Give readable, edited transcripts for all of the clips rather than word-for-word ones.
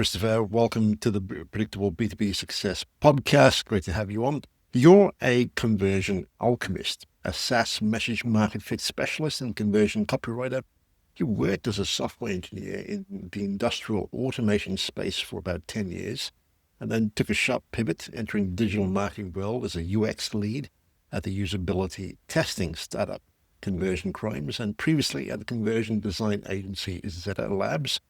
Christopher. Welcome to the Predictable B2B Success podcast. Great to have you on. You're a conversion alchemist, a SaaS message market fit specialist and conversion copywriter. You worked as a software engineer in the industrial automation space for about 10 years, and then took a sharp pivot, entering the digital marketing world as a UX lead at the usability testing startup Conversion Crimes, and previously at the conversion design agency Zeta Labs.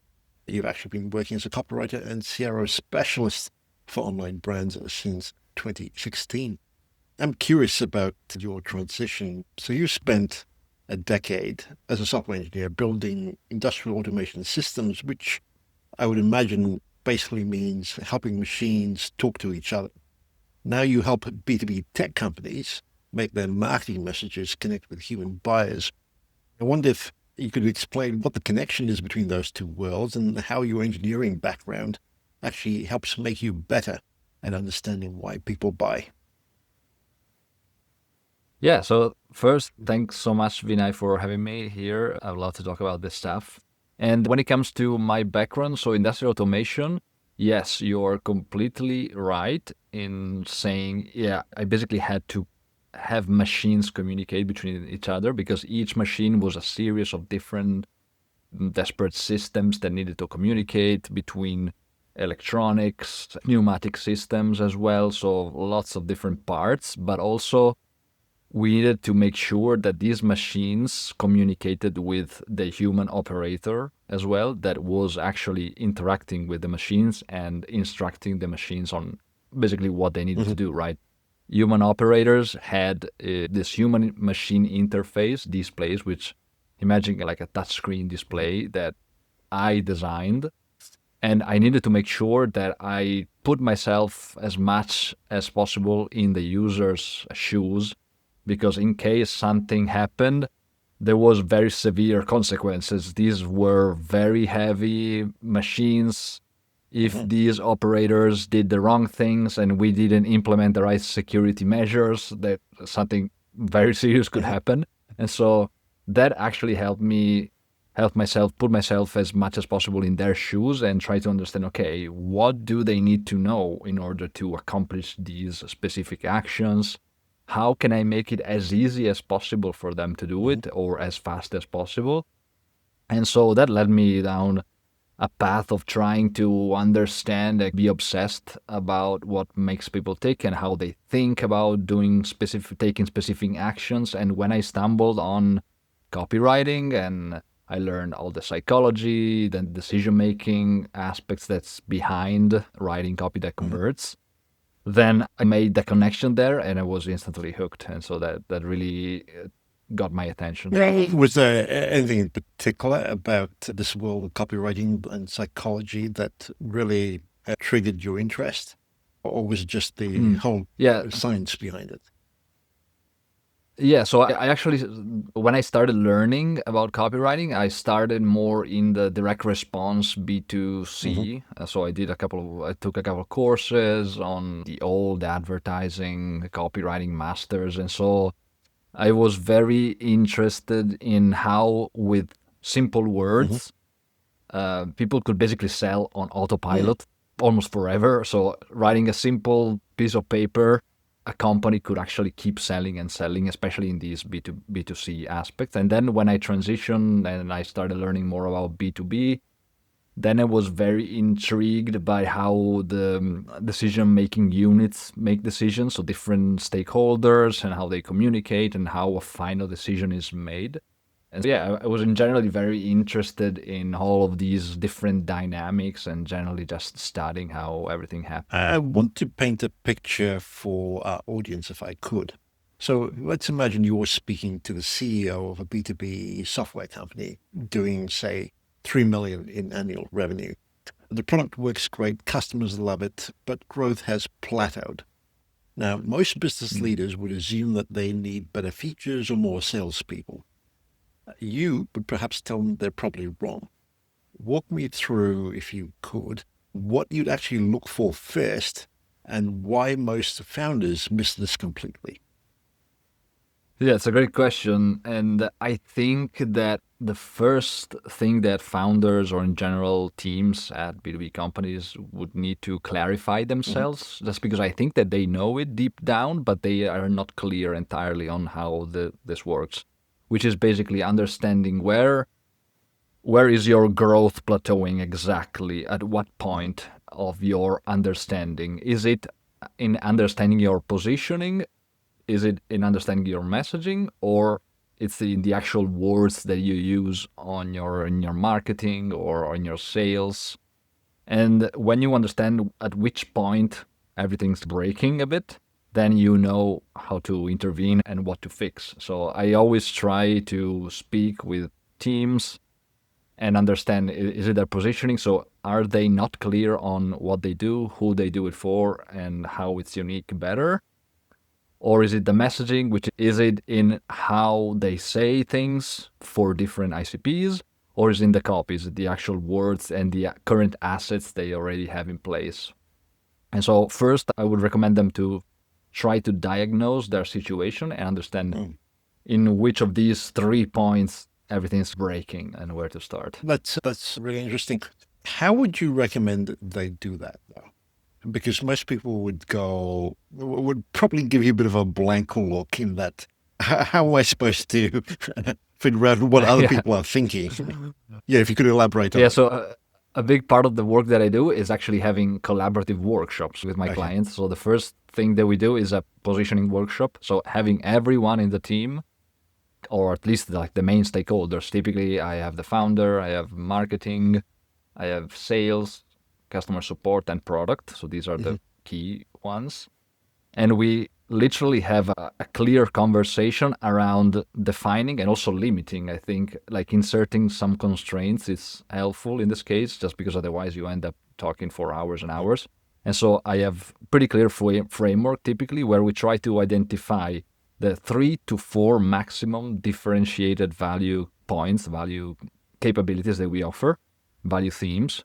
You've actually been working as a copywriter and CRO specialist for online brands since 2016. I'm curious about your transition. So you spent a decade as a software engineer building industrial automation systems, which I would imagine basically means helping machines talk to each other. Now you help B2B tech companies make their marketing messages connect with human buyers. I wonder if you could explain what the connection is between those two worlds and how your engineering background actually helps make you better at understanding why people buy. Yeah, so first, thanks so much, Vinay, for having me here. I would love to talk about this stuff. And when it comes to my background, so industrial automation, yes, you're completely right in saying, I basically had to have machines communicate between each other because each machine was a series of different disparate systems that needed to communicate between electronics, pneumatic systems as well. So lots of different parts, but also we needed to make sure that these machines communicated with the human operator as well, that was actually interacting with the machines and instructing the machines on basically what they needed to do, right? Human operators had this human machine interface displays, which imagine like a touchscreen display that I designed. And I needed to make sure that I put myself as much as possible in the user's shoes, because in case something happened, there was very severe consequences. These were very heavy machines. If these operators did the wrong things and we didn't implement the right security measures, that something very serious could happen. And so that actually helped myself put myself as much as possible in their shoes and try to understand, okay, what do they need to know in order to accomplish these specific actions? How can I make it as easy as possible for them to do it or as fast as possible? And so that led me down a path of trying to understand and be obsessed about what makes people tick and how they think about taking specific actions. And when I stumbled on copywriting and I learned all the psychology, the decision-making aspects that's behind writing copy that converts, then I made the connection there and I was instantly hooked. And so that really got my attention. Was there anything in particular about this world of copywriting and psychology that really triggered your interest? Or was it just the whole science behind it? Yeah, so I actually, when I started learning about copywriting, I started more in the direct response B2C. So I took a couple of courses on the old advertising, copywriting masters. And so I was very interested in how with simple words, people could basically sell on autopilot almost forever. So writing a simple piece of paper, a company could actually keep selling and selling, especially in these B2C aspects. And then when I transitioned and I started learning more about B2B, then I was very intrigued by how the decision-making units make decisions, so different stakeholders and how they communicate and how a final decision is made. And so, I was generally very interested in all of these different dynamics and generally just studying how everything happens. I want to paint a picture for our audience, if I could. So let's imagine you're speaking to the CEO of a B2B software company doing, say, 3 million in annual revenue. The product works great, customers love it, but growth has plateaued. Now, most business leaders would assume that they need better features or more salespeople. You would perhaps tell them they're probably wrong. Walk me through, if you could, what you'd actually look for first and why most founders miss this completely. Yeah, it's a great question. And I think that the first thing that founders or in general teams at B2B companies would need to clarify Mhm. themselves, just because I think that they know it deep down, but they are not clear entirely on how this works, which is basically understanding where is your growth plateauing exactly, at what Mhm. point of your understanding. Is it in understanding your positioning? Is it in understanding your messaging, or it's in the actual words that you use on your in your marketing or in your sales? And when you understand at which point everything's breaking a bit, then you know how to intervene and what to fix. So I always try to speak with teams and understand, is it their positioning? So are they not clear on what they do, who they do it for, and how it's unique better? Or is it the messaging, which is it in how they say things for different ICPs? Or is it in the copy? Is it the actual words and the current assets they already have in place? And so first, I would recommend them to try to diagnose their situation and understand Mm. in which of these 3 points everything's breaking and where to start. That's really interesting. How would you recommend they do that, though? Because most people would probably give you a bit of a blank look in that. How am I supposed to figure out what other Yeah. people are thinking? Yeah, if you could elaborate on Yeah, it. so a big part of the work that I do is actually having collaborative workshops with my Okay. clients. So the first thing that we do is a positioning workshop. So having everyone in the team, or at least like the main stakeholders. Typically, I have the founder, I have marketing, I have sales, customer support, and product. So these are Hmm. the key ones. And we literally have a clear conversation around defining and also limiting. I think like inserting some constraints is helpful in this case, just because otherwise you end up talking for hours and hours. And so I have pretty clear framework typically where we try to identify the 3 to 4 maximum differentiated value points, value capabilities that we offer, value themes.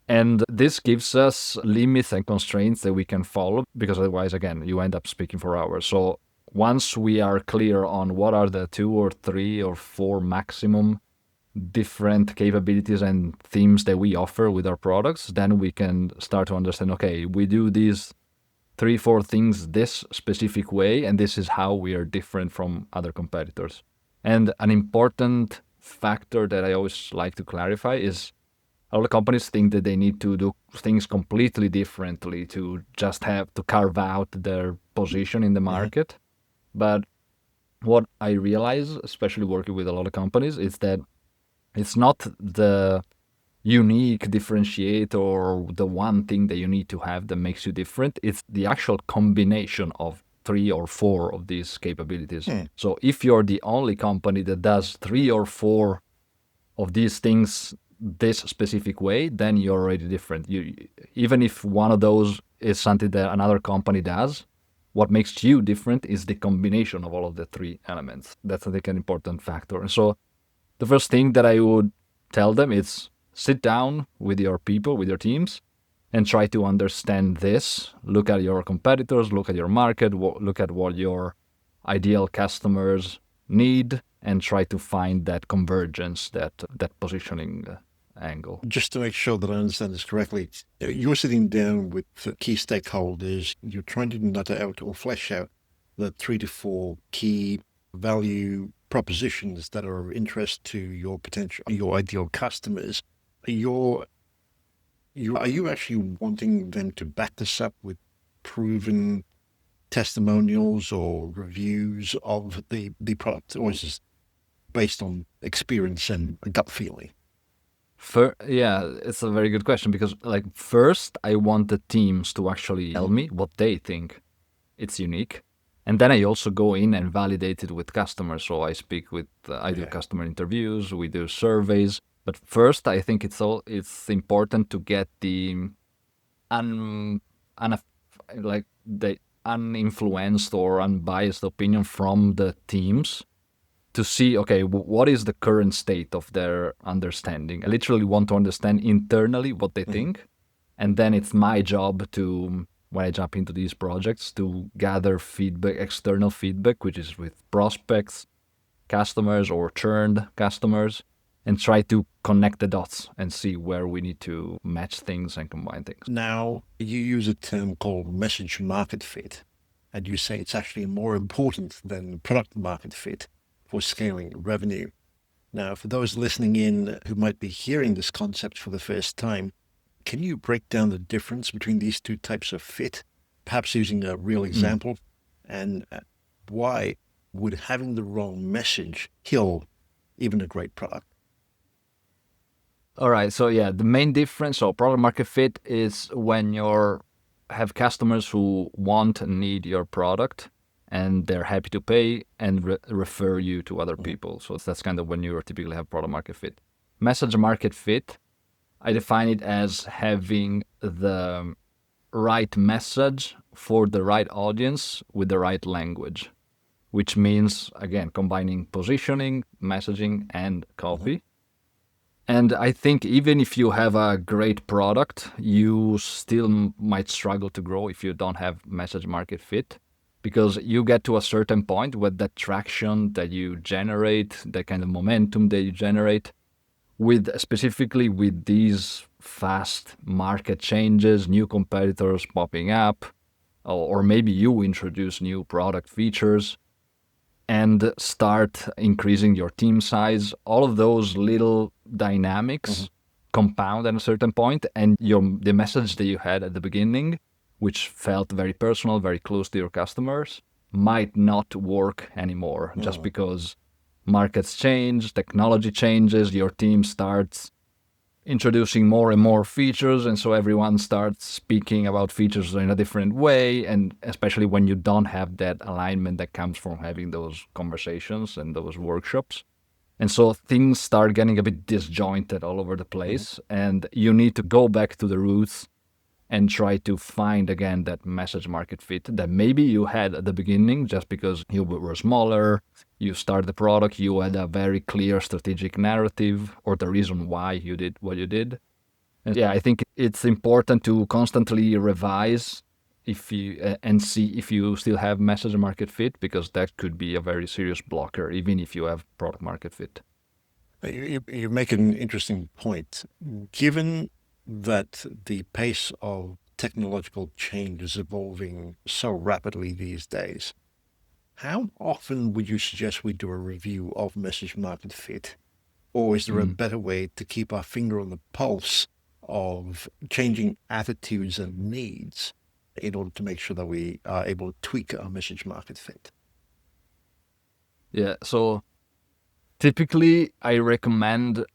And this gives us limits and constraints that we can follow, because otherwise, again, you end up speaking for hours. So once we are clear on what are the 2 or 3 or 4 maximum different capabilities and themes that we offer with our products, then we can start to understand, okay, we do these 3, 4 things this specific way, and this is how we are different from other competitors. And an important factor that I always like to clarify is a lot of companies think that they need to do things completely differently to just have to carve out their position in the Hmm. market. But what I realize, especially working with a lot of companies, is that it's not the unique differentiator or the one thing that you need to have that makes you different. It's the actual combination of 3 or 4 of these capabilities. Hmm. So if you're the only company that does 3 or 4 of these things this specific way, then you're already different. You, even if one of those is something that another company does, what makes you different is the combination of all of the 3 elements. That's, I think, an important factor. And so the first thing that I would tell them is sit down with your people, with your teams, and try to understand this. Look at your competitors, look at your market, look at what your ideal customers need, and try to find that convergence, that positioning angle. Just to make sure that I understand this correctly, you're sitting down with the key stakeholders. You're trying to nut out or flesh out the 3 to 4 key value propositions that are of interest to your potential, your ideal customers. You're, are you actually wanting them to back this up with proven testimonials or reviews of the product, or is this based on experience and a gut feeling? Yeah, it's a very good question, because like first I want the teams to actually tell Mhm. me what they think it's unique. And then I also go in and validate it with customers. So I speak with, I do Okay. customer interviews, we do surveys. But first, I think it's important to get the un, un like the uninfluenced or unbiased opinion from the teams to see, okay, what is the current state of their understanding. I literally want to understand internally what they Mhm. think, and then it's my job to when I jump into these projects to gather feedback, external feedback, which is with prospects, customers or churned customers, and try to connect the dots and see where we need to match things and combine things. Now, you use a term called message market fit, and you say it's actually more important than product market fit for scaling revenue. Now, for those listening in who might be hearing this concept for the first time, can you break down the difference between these two types of fit, perhaps using a real example, and why would having the wrong message kill even a great product? All right. So yeah, the main difference or product market fit is when you have customers who want and need your product and they're happy to pay and refer you to other people. So that's kind of when you typically have product market fit. Message market fit, I define it as having the right message for the right audience with the right language, which means, again, combining positioning, messaging, and copy. And I think even if you have a great product, you still might struggle to grow if you don't have message market fit, because you get to a certain point where that traction that you generate, that kind of momentum that you generate, specifically with these fast market changes, new competitors popping up, or maybe you introduce new product features and start increasing your team size, all of those little dynamics compound at a certain point, and the message that you had at the beginning, which felt very personal, very close to your customers, might not work anymore just because markets change, technology changes, your team starts introducing more and more features, and so everyone starts speaking about features in a different way, and especially when you don't have that alignment that comes from having those conversations and those workshops. And so things start getting a bit disjointed all over the place, and you need to go back to the roots and try to find again that message market fit that maybe you had at the beginning just because you were smaller, you started the product, you had a very clear strategic narrative or the reason why you did what you did. And yeah, I think it's important to constantly revise and see if you still have message market fit, because that could be a very serious blocker, even if you have product market fit. You make an interesting point. Given that the pace of technological change is evolving so rapidly these days, how often would you suggest we do a review of message market fit? Or is there a better way to keep our finger on the pulse of changing attitudes and needs in order to make sure that we are able to tweak our message market fit? Yeah, so typically I recommend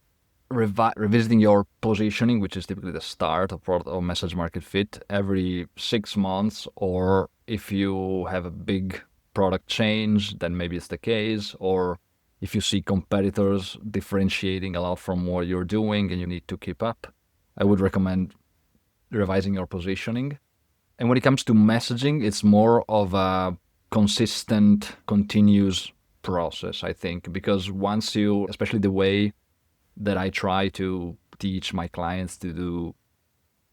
revisiting your positioning, which is typically the start of product or message market fit, every 6 months, or if you have a big product change, then maybe it's the case, or if you see competitors differentiating a lot from what you're doing and you need to keep up, I would recommend revising your positioning. And when it comes to messaging, it's more of a consistent, continuous process, I think, because once you, especially the way that I try to teach my clients to do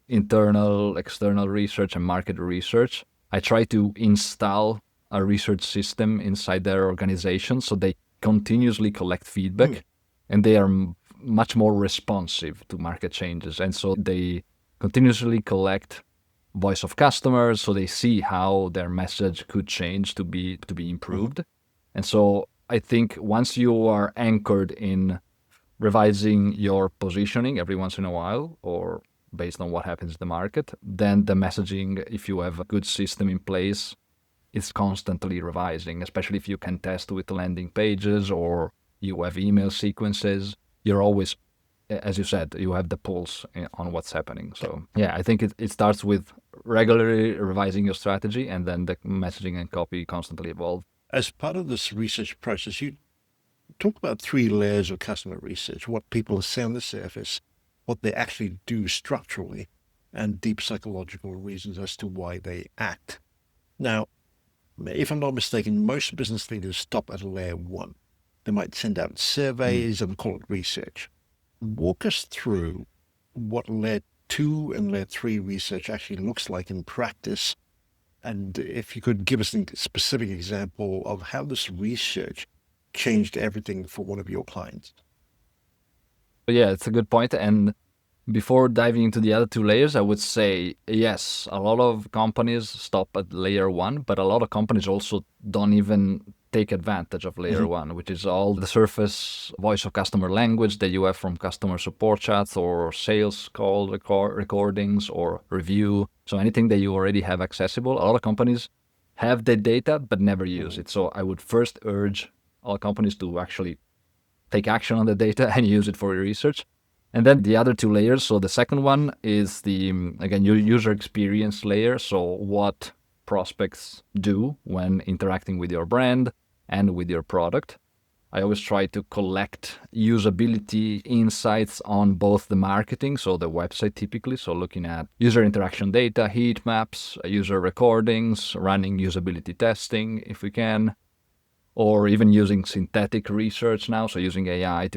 internal, external research and market research, I try to install a research system inside their organization so they continuously collect feedback and they are much more responsive to market changes. And so they continuously collect voice of customers, so they see how their message could change to be improved. And so I think once you are anchored in revising your positioning every once in a while, or based on what happens in the market, then the messaging, if you have a good system in place, is constantly revising, especially if you can test with landing pages or you have email sequences. You're always, as you said, you have the pulse on what's happening. So yeah, I think it starts with regularly revising your strategy, and then the messaging and copy constantly evolve. As part of this research process, you talk about 3 layers of customer research: what people say on the surface, what they actually do structurally, and deep psychological reasons as to why they act. Now, if I'm not mistaken, most business leaders stop at layer 1. They might send out surveys and call it research. Walk us through what led 2 and layer 3 research actually looks like in practice. And if you could give us a specific example of how this research changed everything for one of your clients. Yeah, it's a good point. And before diving into the other two layers, I would say, yes, a lot of companies stop at layer 1, but a lot of companies also don't even take advantage of layer 1, which is all the surface voice of customer language that you have from customer support chats or sales call recordings or review. So anything that you already have accessible, a lot of companies have the data but never use it. So I would first urge all companies to actually take action on the data and use it for your research. And then the other two layers. So the second one is the, again, your user experience layer. So what prospects do when interacting with your brand and with your product. I always try to collect usability insights on both the marketing, so the website typically, so looking at user interaction data, heat maps, user recordings, running usability testing if we can, or even using synthetic research now, so using AI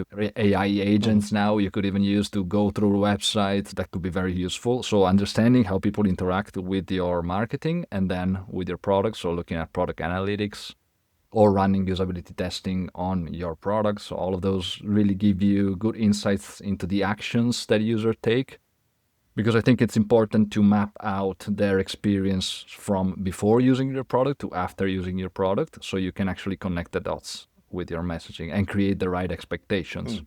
agents now you could even use to go through websites. That could be very useful. So understanding how people interact with your marketing and then with your product, so looking at product analytics or running usability testing on your products. So all of those really give you good insights into the actions that users take, because I think it's important to map out their experience from before using your product to after using your product, so you can actually connect the dots with your messaging and create the right expectations.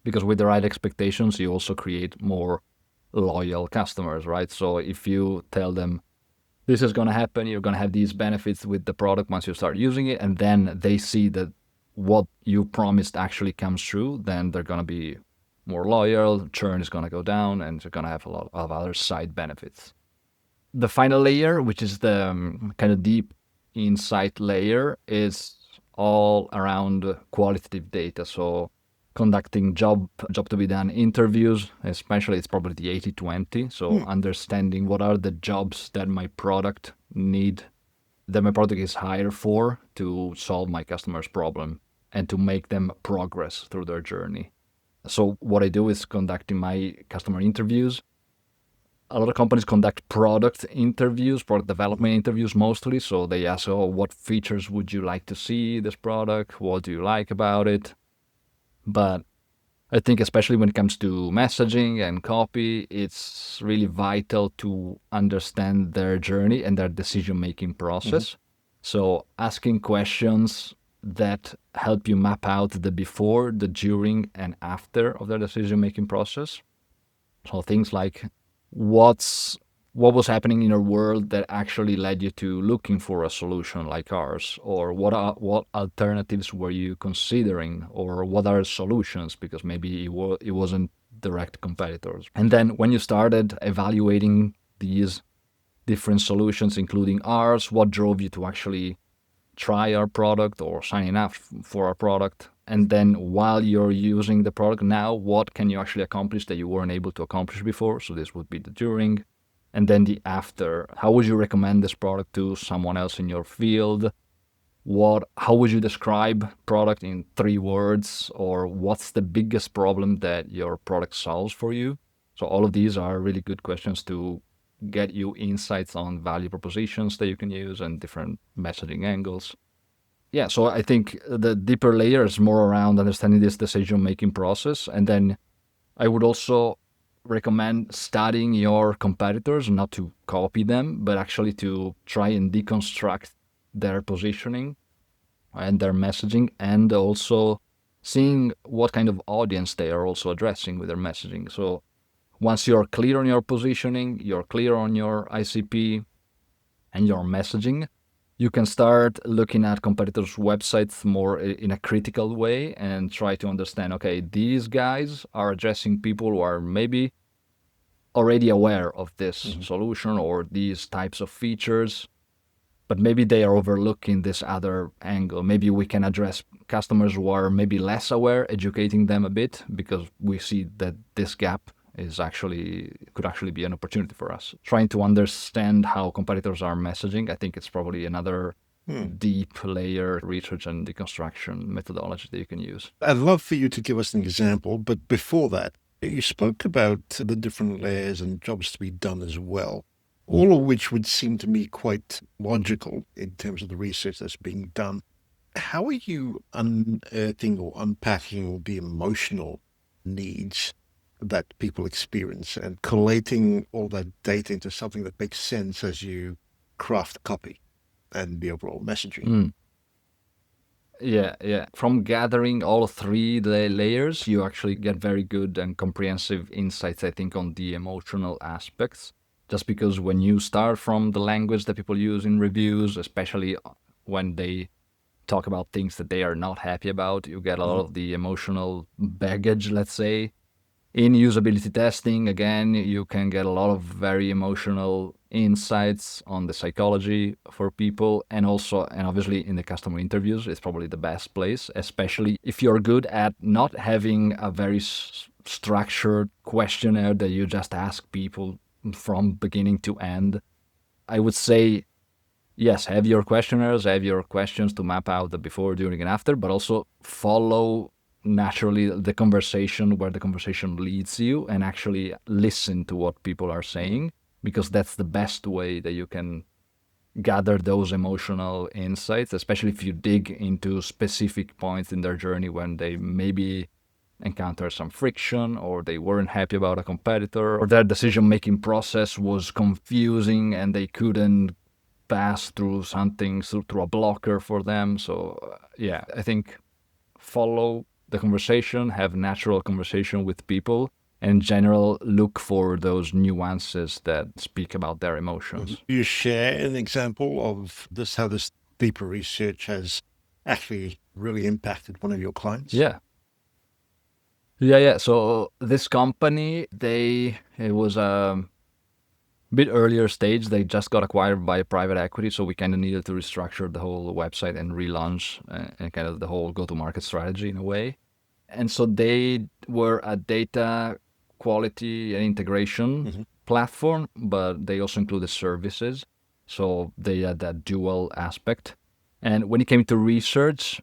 Because with the right expectations, you also create more loyal customers, right? So if you tell them, this is going to happen, you're going to have these benefits with the product once you start using it, and then they see that what you promised actually comes true, then they're going to be more loyal, churn is going to go down, and you're going to have a lot of other side benefits. The final layer, which is the kind of deep insight layer, is all around qualitative data. So conducting job to be done interviews, especially it's probably the 80-20. So understanding what are the jobs that my product is hired for to solve my customer's problem and to make them progress through their journey. So what I do is conducting my customer interviews. A lot of companies conduct product development interviews mostly. So they ask, what features would you like to see this product? What do you like about it? But I think especially when it comes to messaging and copy, it's really vital to understand their journey and their decision-making process. So asking questions that help you map out the before, the during, and after of their decision-making process. So things like what was happening in your world that actually led you to looking for a solution like ours, or what alternatives were you considering, or what are solutions, because maybe it wasn't direct competitors. And then when you started evaluating these different solutions, including ours, what drove you to actually try our product or signing up for our product? And then while you're using the product now, what can you actually accomplish that you weren't able to accomplish before? So this would be the during. And then the after. How would you recommend this product to someone else in your field? How would you describe product in 3 words? Or what's the biggest problem that your product solves for you? So all of these are really good questions to get you insights on value propositions that you can use and different messaging angles. Yeah, so I think the deeper layer is more around understanding this decision-making process. And then I would also recommend studying your competitors, not to copy them, but actually to try and deconstruct their positioning and their messaging, and also seeing what kind of audience they are also addressing with their messaging. So once you're clear on your positioning, you're clear on your ICP and your messaging, you can start looking at competitors' websites more in a critical way and try to understand, okay, these guys are addressing people who are maybe already aware of this solution or these types of features, but maybe they are overlooking this other angle. Maybe we can address customers who are maybe less aware, educating them a bit, because we see that this gap could actually be an opportunity for us. Trying to understand how competitors are messaging, I think it's probably another deep layer research and deconstruction methodology that you can use. I'd love for you to give us an example, but before that, You spoke about the different layers and jobs to be done as well, all of which would seem to me quite logical in terms of the research that's being done. How are you unearthing or unpacking the emotional needs that people experience and collating all that data into something that makes sense as you craft copy and the overall messaging? Mm. Yeah. From gathering all three layers, you actually get very good and comprehensive insights, I think, on the emotional aspects. Just because when you start from the language that people use in reviews, especially when they talk about things that they are not happy about, you get a lot of the emotional baggage, let's say. In usability testing, again, you can get a lot of very emotional insights on the psychology for people, and also, and obviously in the customer interviews, it's probably the best place, especially if you're good at not having a very structured questionnaire that you just ask people from beginning to end. I would say, yes, have your questionnaires, have your questions to map out the before, during, and after, but also follow naturally the conversation where the conversation leads you and actually listen to what people are saying, because that's the best way that you can gather those emotional insights, especially if you dig into specific points in their journey when they maybe encounter some friction or they weren't happy about a competitor or their decision making process was confusing and they couldn't pass through something, through a blocker for them. So yeah, I think follow the conversation, have natural conversation with people, and in general look for those nuances that speak about their emotions. Do you share an example of this, how this deeper research has actually really impacted one of your clients? Yeah. So this company, it was a bit earlier stage. They just got acquired by private equity, so we kind of needed to restructure the whole website and relaunch and kind of the whole go-to-market strategy in a way. And so they were a data quality and integration platform, but they also included services. So they had that dual aspect. And when it came to research,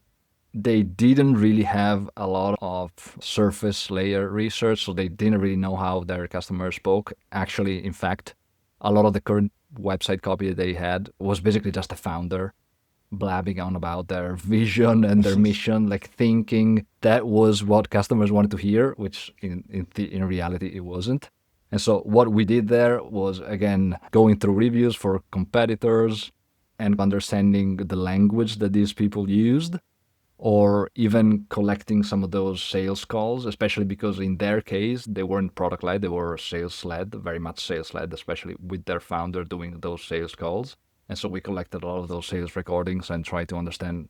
they didn't really have a lot of surface layer research. So they didn't really know how their customers spoke. Actually, in fact, a lot of the current website copy they had was basically just a founder blabbing on about their vision and their mission, like thinking that was what customers wanted to hear, which in reality it wasn't. And so what we did there was, again, going through reviews for competitors and understanding the language that these people used, or even collecting some of those sales calls, especially because in their case, they weren't product led, they were sales led, very much sales led, especially with their founder doing those sales calls. And so we collected a lot of those sales recordings and tried to understand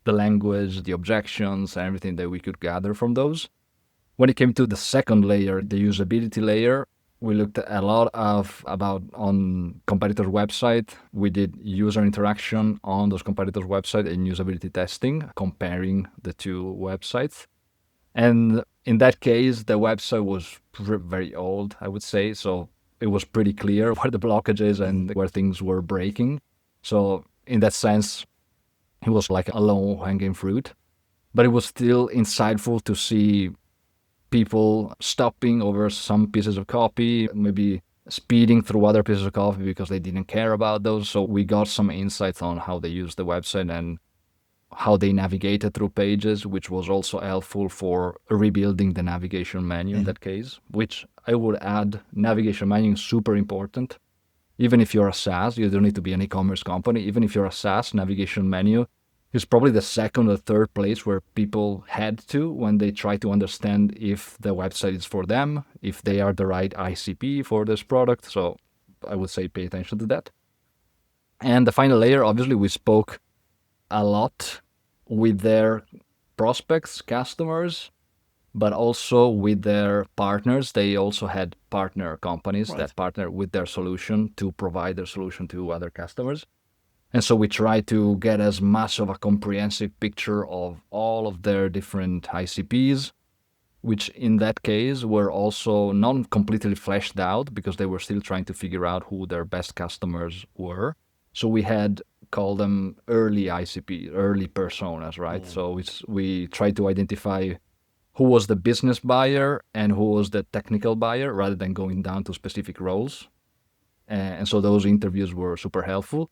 the language, the objections, and everything that we could gather from those. When it came to the second layer, the usability layer, we looked a lot about on competitors' website. We did user interaction on those competitors' website and usability testing, comparing the two websites. And in that case, the website was very old, I would say. So it was pretty clear where the blockages and where things were breaking. So in that sense, it was like a low-hanging fruit. But it was still insightful to see people stopping over some pieces of copy, maybe speeding through other pieces of copy because they didn't care about those. So we got some insights on how they use the website and how they navigated through pages, which was also helpful for rebuilding the navigation menu in that case, which I would add, navigation menu is super important. Even if you're a SaaS, you don't need to be an e-commerce company. Even if you're a SaaS, navigation menu is probably the second or third place where people head to when they try to understand if the website is for them, if they are the right ICP for this product. So I would say pay attention to that. And the final layer, obviously, we spoke a lot with their prospects, customers, but also with their partners. They also had partner companies that partner with their solution to provide their solution to other customers. And so we try to get as much of a comprehensive picture of all of their different ICPs, which in that case were also not completely fleshed out because they were still trying to figure out who their best customers were. So we had called them early ICP, early personas, right? So we tried to identify who was the business buyer and who was the technical buyer, rather than going down to specific roles. And so those interviews were super helpful.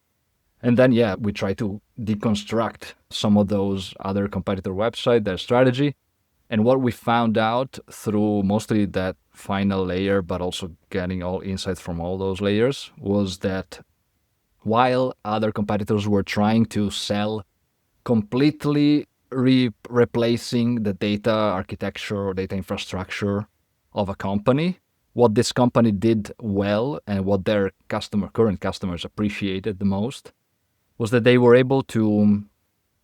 And then, we try to deconstruct some of those other competitor websites, their strategy. And what we found out through mostly that final layer, but also getting all insights from all those layers, was that while other competitors were trying to sell completely replacing the data architecture or data infrastructure of a company, what this company did well and what their current customers appreciated the most was that they were able to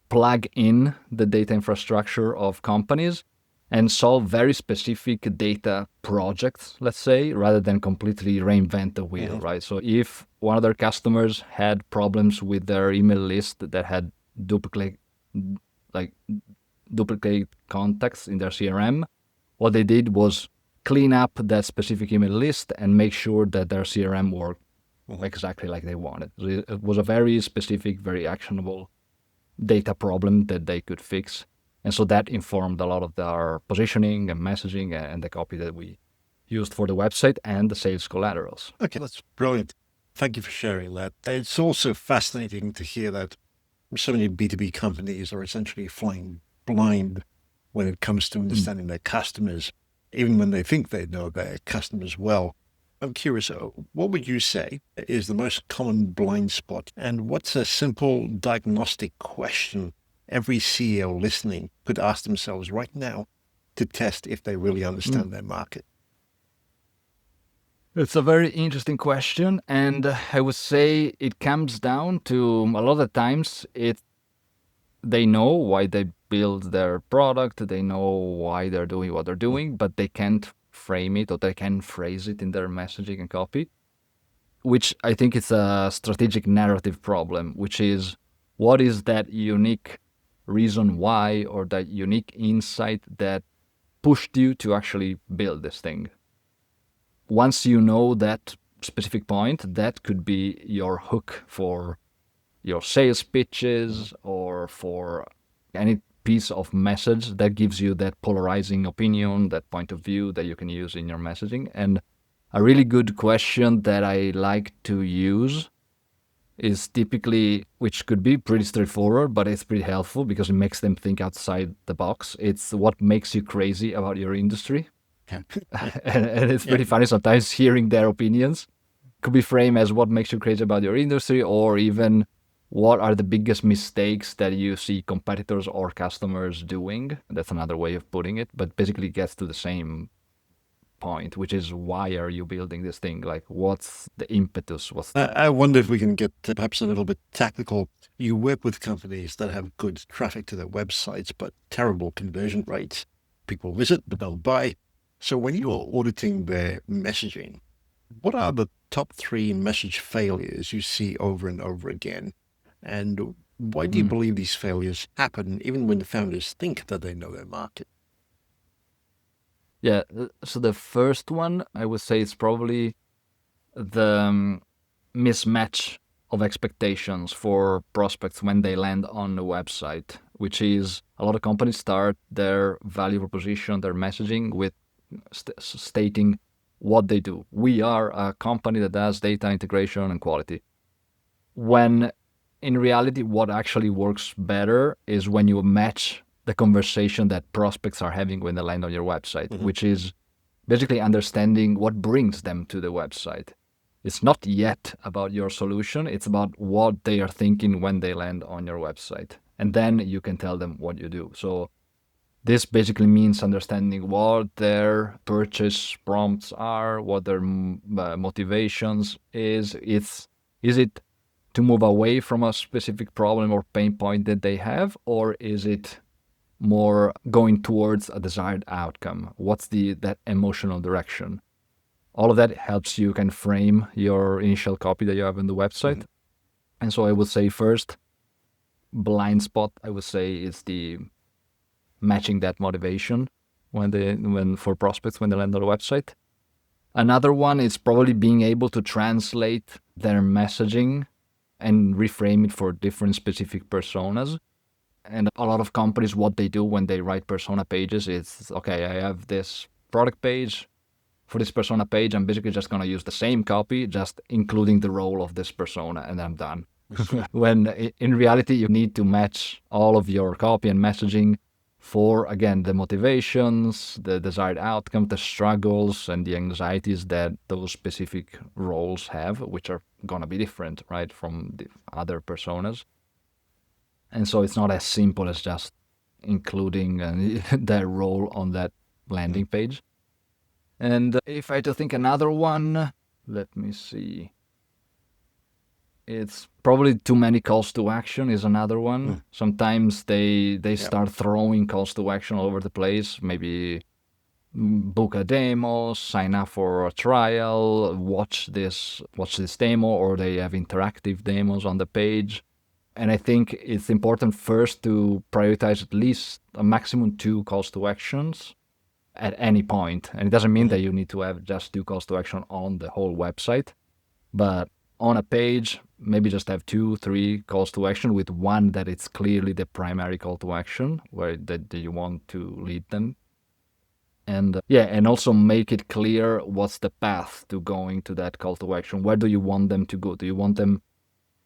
plug in the data infrastructure of companies and solve very specific data projects, let's say, rather than completely reinvent the wheel, right? So if one of their customers had problems with their email list that had duplicate contacts in their CRM, what they did was clean up that specific email list and make sure that their CRM worked exactly like they wanted. So it was a very specific, very actionable data problem that they could fix. And so that informed a lot of our positioning and messaging and the copy that we used for the website and the sales collaterals. Okay, that's brilliant. Thank you for sharing that. It's also fascinating to hear that so many B2B companies are essentially flying blind when it comes to understanding their customers, even when they think they know their customers well. I'm curious, what would you say is the most common blind spot? And what's a simple diagnostic question every CEO listening could ask themselves right now to test if they really understand their market? It's a very interesting question. And I would say it comes down to a lot of times they know why they build their product, they know why they're doing what they're doing, but they can't frame it or they can't phrase it in their messaging and copy, which I think is a strategic narrative problem, which is what is that unique reason why or that unique insight that pushed you to actually build this thing. Once you know that specific point, that could be your hook for your sales pitches or for any piece of message that gives you that polarizing opinion, that point of view that you can use in your messaging. And a really good question that I like to use is typically, which could be pretty straightforward, but it's pretty helpful because it makes them think outside the box. It's what makes you crazy about your industry. And it's pretty funny sometimes hearing their opinions. Could be framed as what makes you crazy about your industry, or even what are the biggest mistakes that you see competitors or customers doing. That's another way of putting it, but basically gets to the same point, which is why are you building this thing? Like, what's the impetus? I wonder if we can get perhaps a little bit tactical. You work with companies that have good traffic to their websites, but terrible conversion rates. People visit, but they'll buy. So when you're auditing their messaging, what are the top 3 message failures you see over and over again? And why do you believe these failures happen even when the founders think that they know their market? Yeah, so the first one, I would say, is probably the mismatch of expectations for prospects when they land on the website, which is a lot of companies start their value proposition, their messaging with stating what they do. We are a company that does data integration and quality. When in reality, what actually works better is when you match the conversation that prospects are having when they land on your website, which is basically understanding what brings them to the website. It's not yet about your solution. It's about what they are thinking when they land on your website. And then you can tell them what you do. So this basically means understanding what their purchase prompts are, what their motivations is. Is it to move away from a specific problem or pain point that they have, or is it more going towards a desired outcome? What's that emotional direction? All of that helps you can frame your initial copy that you have on the website. And so I would say first, blind spot, I would say, is the matching that motivation when for prospects when they land on the website. Another one is probably being able to translate their messaging and reframe it for different specific personas. And a lot of companies, what they do when they write persona pages is, okay, I have this product page. For this persona page, I'm basically just going to use the same copy, just including the role of this persona, and I'm done. When in reality, you need to match all of your copy and messaging for, again, the motivations, the desired outcome, the struggles, and the anxieties that those specific roles have, which are going to be different, right, from the other personas. And so it's not as simple as just including their role on that landing page. And if I had to think another one, let me see. It's probably too many calls to action is another one. Sometimes they start throwing calls to action all over the place. Maybe book a demo, sign up for a trial, watch this demo, or they have interactive demos on the page. And I think it's important first to prioritize at least a maximum 2 calls to actions at any point. And it doesn't mean that you need to have just 2 calls to action on the whole website, but on a page, maybe just have 2, 3 calls to action with one that it's clearly the primary call to action where that you want to lead them. And and also make it clear what's the path to going to that call to action. Where do you want them to go? Do you want them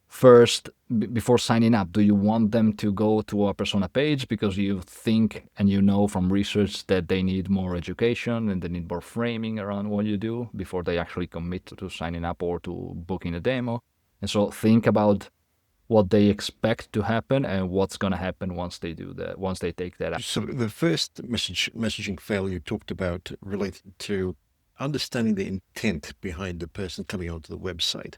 first, before signing up, do you want them to go to a persona page because you think and you know from research that they need more education and they need more framing around what you do before they actually commit to signing up or to booking a demo? And so think about what they expect to happen and what's going to happen once they do that, once they take that action. So the first messaging fail you talked about related to understanding the intent behind the person coming onto the website.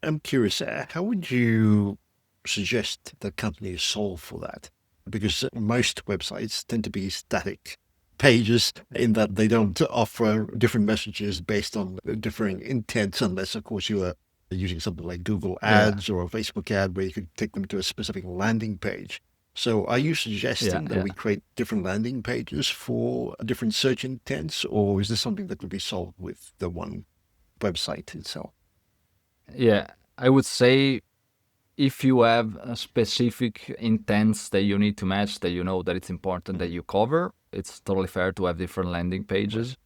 I'm curious, how would you suggest that companies solve for that? Because most websites tend to be static pages in that they don't offer different messages based on differing intents, unless, of course, you are using something like Google Ads or a Facebook ad where you could take them to a specific landing page. So are you suggesting that we create different landing pages for different search intents, or is this something that could be solved with the one website itself? Yeah, I would say if you have a specific intents that you need to match, that you know that it's important that you cover, it's totally fair to have different landing pages,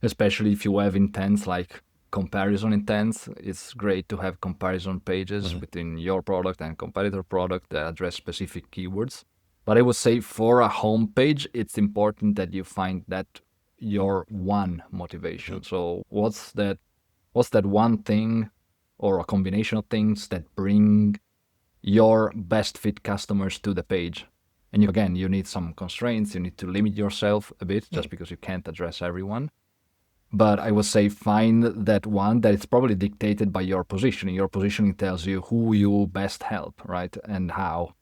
especially if you have intents like comparison intents. It's great to have comparison pages between your product and competitor product that address specific keywords. But I would say for a homepage, it's important that you find that your one motivation. So what's that one thing or a combination of things that bring your best fit customers to the page? And again, you need some constraints. You need to limit yourself a bit just because you can't address everyone. But I would say find that one that it's probably dictated by your positioning. Your positioning tells you who you best help, right? And how,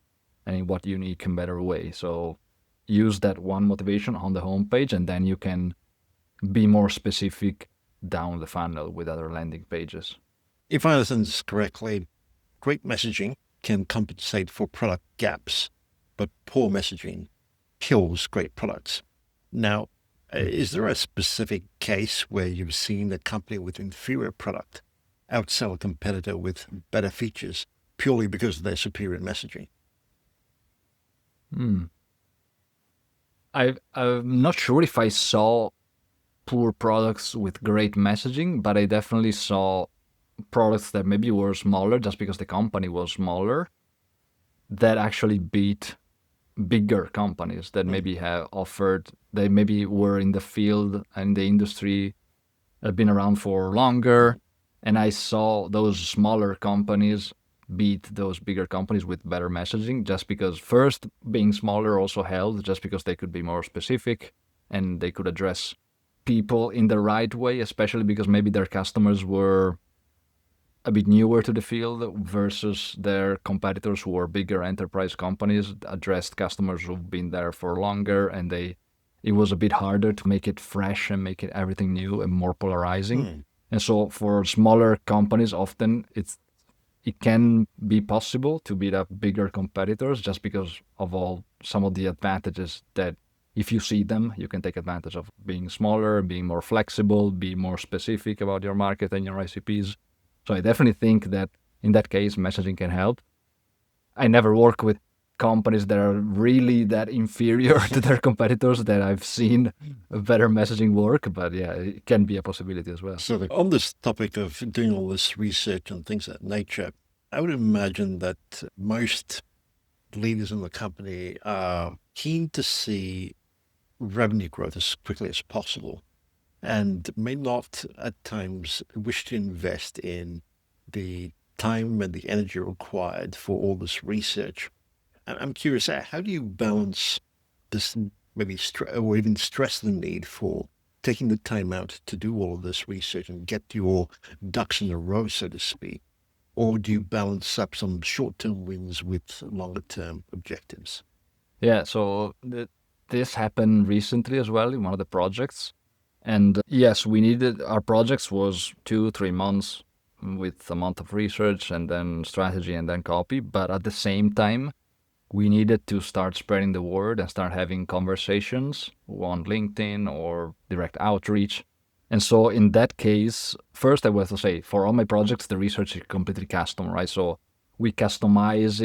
and in what unique and better way. So use that one motivation on the homepage, and then you can be more specific down the funnel with other landing pages. If I understand this correctly, great messaging can compensate for product gaps, but poor messaging kills great products. Now, is there a specific case where you've seen a company with inferior product outsell a competitor with better features purely because of their superior messaging? I'm not sure if I saw poor products with great messaging, but I definitely saw products that maybe were smaller just because the company was smaller that actually beat bigger companies that maybe have offered, they maybe were in the field and the industry had been around for longer. And I saw those smaller companies beat those bigger companies with better messaging just because first being smaller also helped just because they could be more specific and they could address people in the right way, especially because maybe their customers were a bit newer to the field versus their competitors who are bigger enterprise companies, addressed customers who've been there for longer, and it was a bit harder to make it fresh and make it everything new and more polarizing. And so for smaller companies, often it can be possible to beat up bigger competitors just because of some of the advantages that if you see them, you can take advantage of being smaller, being more flexible, be more specific about your market and your recipes. So I definitely think that in that case, messaging can help. I never work with companies that are really that inferior to their competitors that I've seen better messaging work, but yeah, it can be a possibility as well. So on this topic of doing all this research and things of that nature, I would imagine that most leaders in the company are keen to see revenue growth as quickly as possible and may not at times wish to invest in the time and the energy required for all this research. I'm curious, how do you balance this, maybe or even stress the need for taking the time out to do all of this research and get your ducks in a row, so to speak? Or do you balance up some short-term wins with longer-term objectives? Yeah, so this happened recently as well in one of the projects. And yes, our projects was 2-3 months with a month of research and then strategy and then copy. But at the same time, we needed to start spreading the word and start having conversations on LinkedIn or direct outreach. And so in that case, first I was to say, for all my projects, the research is completely custom, right? So we customize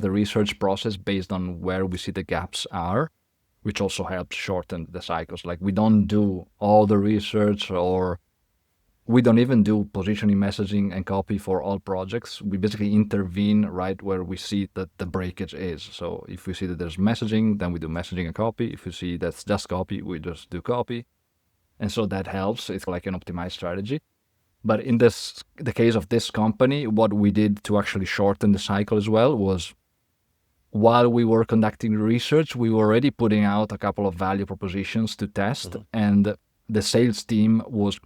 the research process based on where we see the gaps are, which also helps shorten the cycles. Like we don't do all the research, or we don't even do positioning, messaging, and copy for all projects. We basically intervene right where we see that the breakage is. So if we see that there's messaging, then we do messaging and copy. If we see that's just copy, we just do copy. And so that helps. It's like an optimized strategy. But in the case of this company, what we did to actually shorten the cycle as well was, while we were conducting research, we were already putting out a couple of value propositions to test. And the sales team was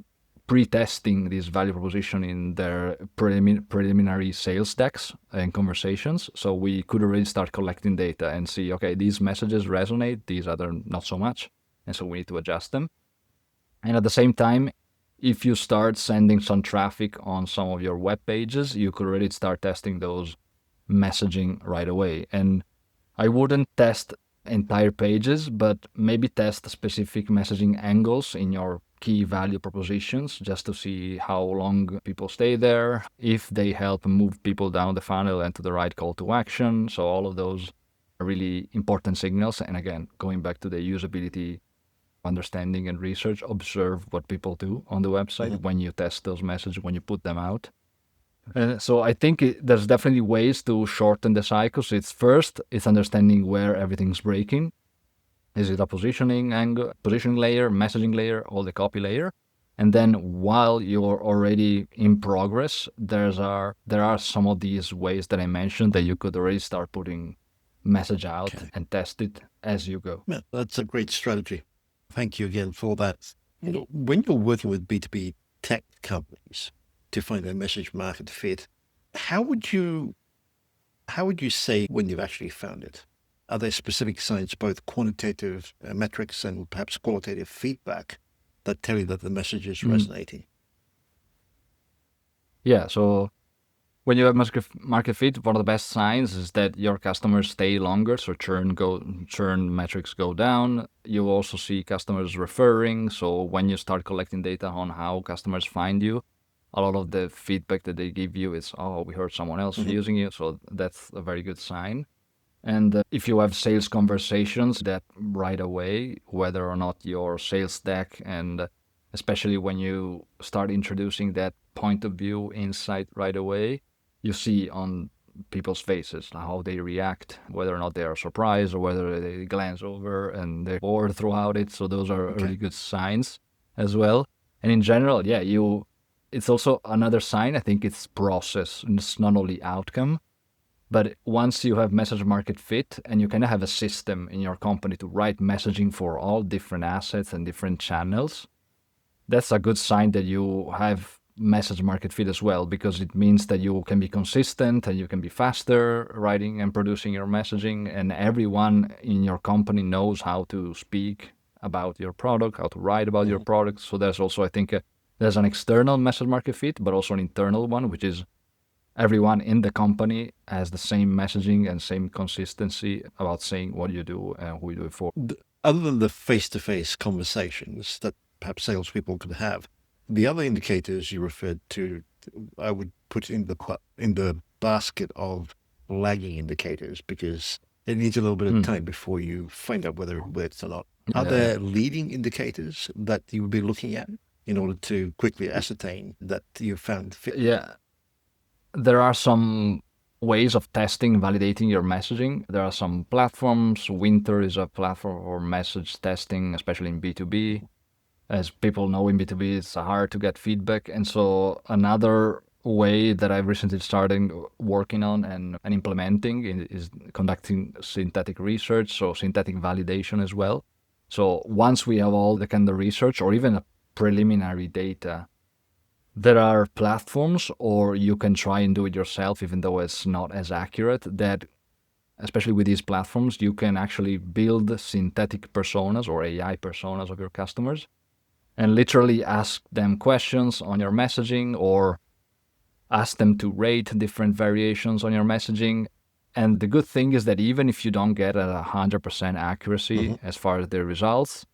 pre-testing this value proposition in their preliminary sales decks and conversations. So we could already start collecting data and see, okay, these messages resonate, these other not so much. And so we need to adjust them. And at the same time, if you start sending some traffic on some of your web pages, you could already start testing those messaging right away. And I wouldn't test entire pages, but maybe test specific messaging angles in your key value propositions just to see how long people stay there, if they help move people down the funnel and to the right call to action. So all of those are really important signals. And again, going back to the usability, understanding and research, observe what people do on the website when you test those messages, when you put them out. So I think there's definitely ways to shorten the cycles. It's understanding where everything's breaking. Is it a positioning angle, positioning layer, messaging layer, or the copy layer? And then while you're already in progress, there are some of these ways that I mentioned that you could already start putting message out and test it as you go. Yeah, that's a great strategy. Thank you again for that. When you're working with B2B tech companies to find a message market fit, how would you say when you've actually found it? Are there specific signs, both quantitative metrics and perhaps qualitative feedback, that tell you that the message is resonating? Yeah, so when you have market fit, one of the best signs is that your customers stay longer, so churn metrics go down. You also see customers referring, so when you start collecting data on how customers find you, a lot of the feedback that they give you is, oh, we heard someone else using you, so that's a very good sign. And if you have sales conversations, that right away, whether or not your sales deck, and especially when you start introducing that point of view insight right away, you see on people's faces how they react, whether or not they are surprised or whether they glance over and they're bored throughout it. So those are really good signs as well. And in general, it's also another sign. I think it's process. It's not only outcome. But once you have message market fit and you kind of have a system in your company to write messaging for all different assets and different channels, that's a good sign that you have message market fit as well, because it means that you can be consistent and you can be faster writing and producing your messaging, and everyone in your company knows how to speak about your product, how to write about your product. So there's also, I think, there's an external message market fit, but also an internal one, which is everyone in the company has the same messaging and same consistency about saying what you do and who you do it for. Other than the face-to-face conversations that perhaps salespeople could have, the other indicators you referred to, I would put in the basket of lagging indicators because it needs a little bit of time before you find out whether it works or not. Are there leading indicators that you would be looking at in order to quickly ascertain that you found fit? Yeah, there are some ways of testing, validating your messaging. There are some platforms. Winter is a platform for message testing, especially in B2B. As people know, in B2B, it's hard to get feedback. And so another way that I've recently started working on and implementing is conducting synthetic research, so synthetic validation as well. So once we have all the kind of research or even a preliminary data, there are platforms, or you can try and do it yourself, even though it's not as accurate, that especially with these platforms, you can actually build synthetic personas or AI personas of your customers and literally ask them questions on your messaging or ask them to rate different variations on your messaging. And the good thing is that even if you don't get a 100% accuracy as far as the results,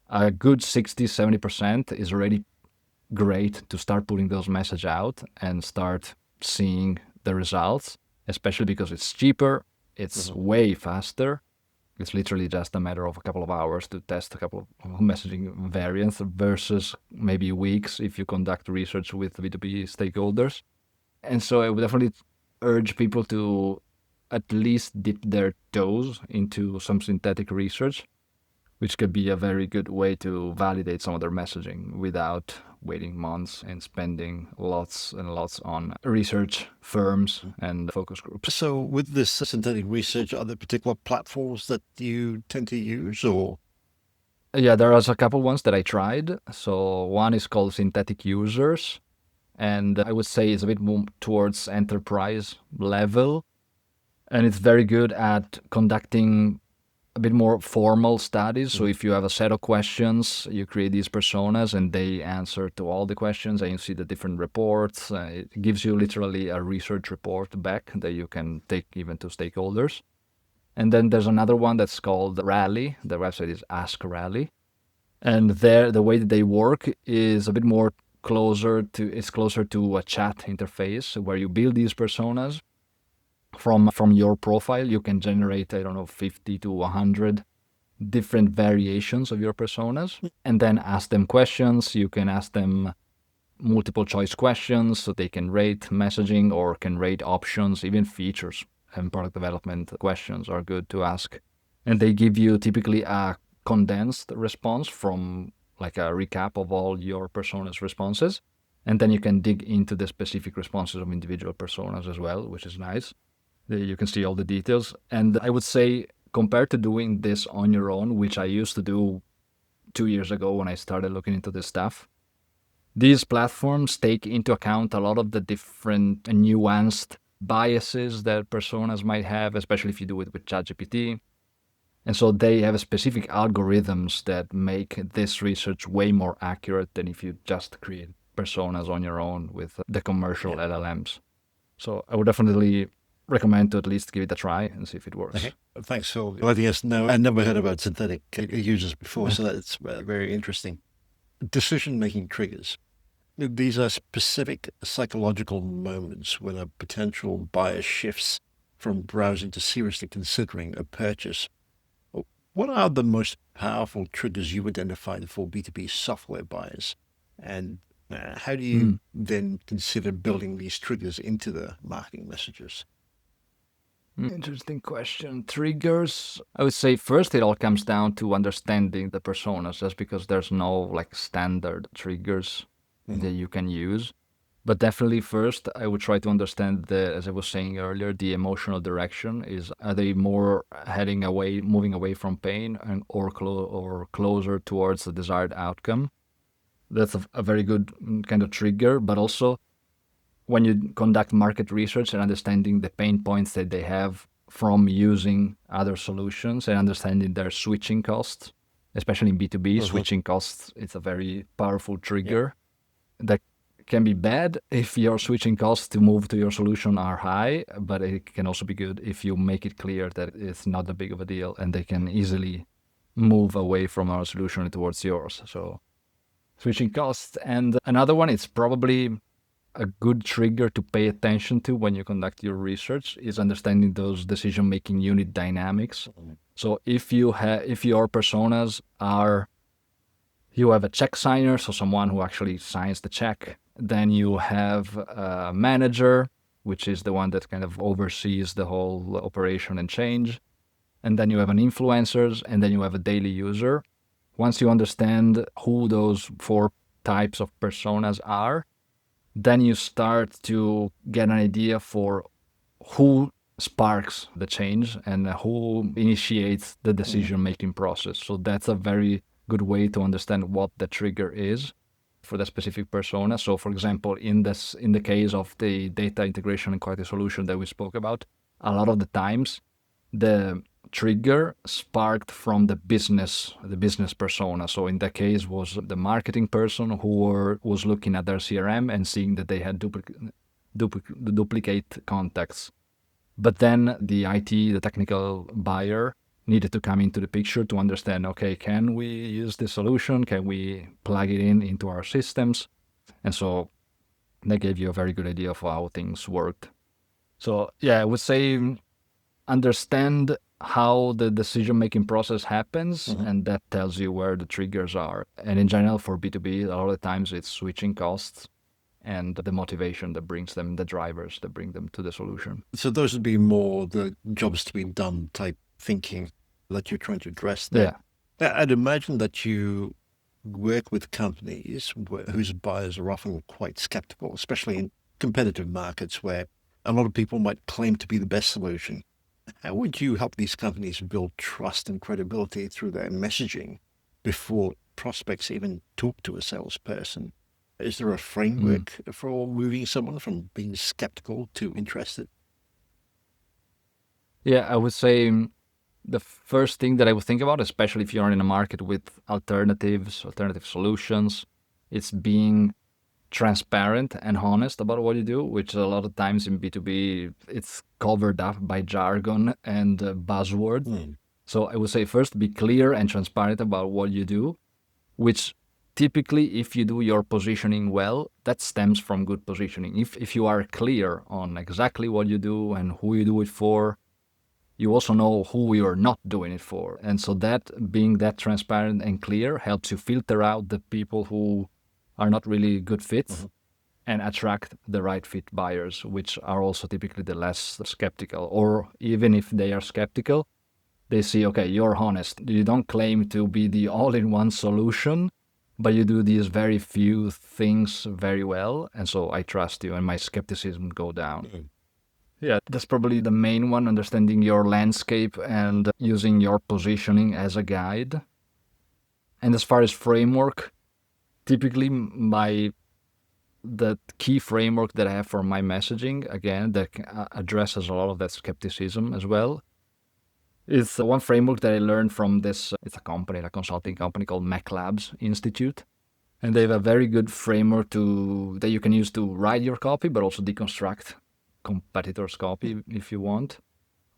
a good 60-70% is already great to start putting those messages out and start seeing the results, especially because it's cheaper, it's way faster. It's literally just a matter of a couple of hours to test a couple of messaging variants versus maybe weeks if you conduct research with B2B stakeholders. And so I would definitely urge people to at least dip their toes into some synthetic research, which could be a very good way to validate some of their messaging without waiting months and spending lots and lots on research firms and focus groups. So with this synthetic research, are there particular platforms that you tend to use, or? Yeah, there are a couple ones that I tried. So one is called Synthetic Users, and I would say it's a bit more towards enterprise level, and it's very good at conducting a bit more formal studies. So if you have a set of questions, you create these personas and they answer to all the questions and you see the different reports. It gives you literally a research report back that you can take even to stakeholders. And then there's another one that's called Rally. The website is Ask Rally. And there, the way that they work is a bit more closer to a chat interface where you build these personas. From your profile, you can generate, 50 to 100 different variations of your personas and then ask them questions. You can ask them multiple choice questions so they can rate messaging or can rate options, even features and product development questions are good to ask. And they give you typically a condensed response from like a recap of all your personas' responses. And then you can dig into the specific responses of individual personas as well, which is nice. You can see all the details. And I would say compared to doing this on your own, which I used to do 2 years ago when I started looking into this stuff, these platforms take into account a lot of the different nuanced biases that personas might have, especially if you do it with ChatGPT. And so they have specific algorithms that make this research way more accurate than if you just create personas on your own with the commercial LLMs. So I would definitely recommend to at least give it a try and see if it works. Okay. Thanks for letting us know. I never heard about synthetic users before, so that's very interesting. Decision-making triggers. These are specific psychological moments when a potential buyer shifts from browsing to seriously considering a purchase. What are the most powerful triggers you identified for B2B software buyers? And how do you then consider building these triggers into the marketing messages? Interesting question. Triggers. I would say first it all comes down to understanding the personas, just because there's no like standard triggers that you can use. But definitely first I would try to understand as I was saying earlier, the emotional direction. Are they more moving away from pain or closer towards the desired outcome? That's a very good kind of trigger. But also when you conduct market research and understanding the pain points that they have from using other solutions and understanding their switching costs, especially in B2B, switching costs, it's a very powerful trigger that can be bad if your switching costs to move to your solution are high, but it can also be good if you make it clear that it's not that big of a deal and they can easily move away from our solution towards yours. So switching costs. And another one is probably a good trigger to pay attention to when you conduct your research is understanding those decision-making unit dynamics. So if your personas are, you have a check signer, so someone who actually signs the check, then you have a manager, which is the one that kind of oversees the whole operation and change. And then you have an influencers, and then you have a daily user. Once you understand who those 4 types of personas are, then you start to get an idea for who sparks the change and who initiates the decision-making process. So that's a very good way to understand what the trigger is for the specific persona. So for example, in the case of the data integration and quality solution that we spoke about, a lot of the times the trigger sparked from the business persona. So in that case was the marketing person who was looking at their CRM and seeing that they had duplicate contacts. But then the IT, the technical buyer, needed to come into the picture to understand, okay, can we use this solution? Can we plug it into our systems? And so that gave you a very good idea of how things worked. So yeah, I would say understand how the decision-making process happens, and that tells you where the triggers are. And in general, for B2B, a lot of the times it's switching costs and the motivation that brings them, the drivers that bring them to the solution. So those would be more the jobs to be done type thinking that you're trying to address there. Yeah. I'd imagine that you work with companies whose buyers are often quite skeptical, especially in competitive markets where a lot of people might claim to be the best solution. How would you help these companies build trust and credibility through their messaging before prospects even talk to a salesperson? Is there a framework for moving someone from being skeptical to interested? Yeah, I would say the first thing that I would think about, especially if you're in a market with alternative solutions, it's being transparent and honest about what you do, which a lot of times in B2B, it's covered up by jargon and buzzwords. So I would say first, be clear and transparent about what you do, which typically, if you do your positioning well, that stems from good positioning. If you are clear on exactly what you do and who you do it for, you also know who you are not doing it for. And so that being that transparent and clear helps you filter out the people who are not really good fits and attract the right fit buyers, which are also typically the less skeptical. Or even if they are skeptical, they see, okay, you're honest. You don't claim to be the all-in-one solution, but you do these very few things very well. And so I trust you and my skepticism go down. Yeah, that's probably the main one, understanding your landscape and using your positioning as a guide. And as far as framework, typically the key framework that I have for my messaging, again, that addresses a lot of that skepticism as well, is one framework that I learned from this, it's a consulting company called Mac Labs Institute. And they have a very good framework that you can use to write your copy, but also deconstruct competitors' copy if you want,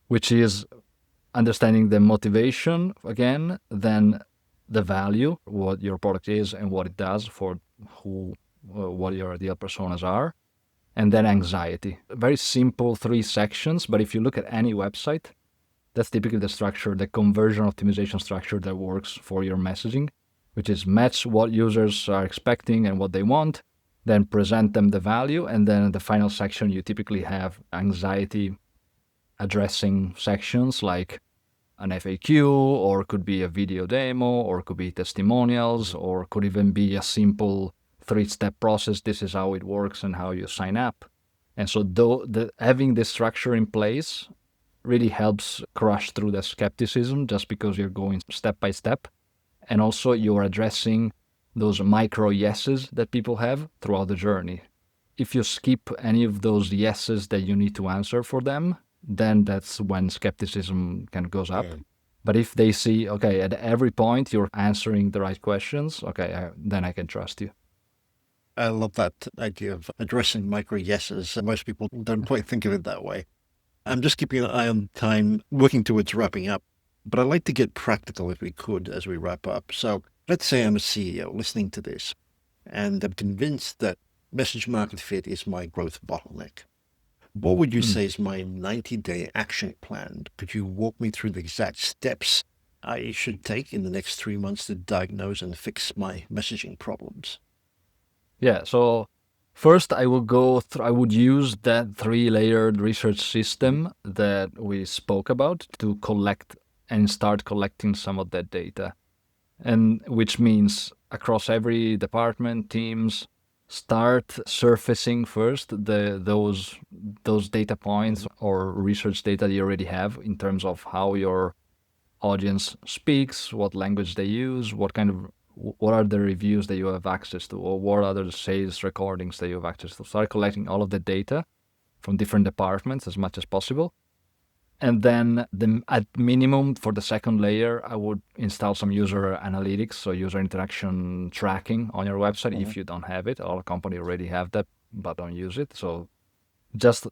which is understanding the motivation, again, then the value, what your product is and what it does for what your ideal personas are, and then anxiety. Very simple 3 sections, but if you look at any website, that's typically the structure, the conversion optimization structure that works for your messaging, which is match what users are expecting and what they want, then present them the value, and then in the final section, you typically have anxiety addressing sections like an FAQ, or could be a video demo, or could be testimonials, or could even be a simple 3-step process. This is how it works and how you sign up. And so having this structure in place really helps crush through the skepticism, just because you're going step by step. And also you're addressing those micro yeses that people have throughout the journey. If you skip any of those yeses that you need to answer for them, then that's when skepticism kind of goes up. But if they see, okay, at every point you're answering the right questions, okay, then I can trust you. I love that idea of addressing micro yeses. Most people don't quite think of it that way. I'm just keeping an eye on time, working towards wrapping up. But I'd like to get practical if we could as we wrap up. So let's say I'm a CEO listening to this, and I'm convinced that message market fit is my growth bottleneck. What would you say is my 90-day action plan? Could you walk me through the exact steps I should take in the next 3 months to diagnose and fix my messaging problems? Yeah, so first I would use that 3-layered research system that we spoke about to collect and start collecting some of that data. And which means across every department, teams, start surfacing first those data points or research data that you already have in terms of how your audience speaks, what language they use, what are the reviews that you have access to, or what are the sales recordings that you have access to. Start collecting all of the data from different departments as much as possible. And then at minimum for the second layer, I would install some user analytics, so user interaction tracking on your website if you don't have it. All companies already have that, but don't use it. So just,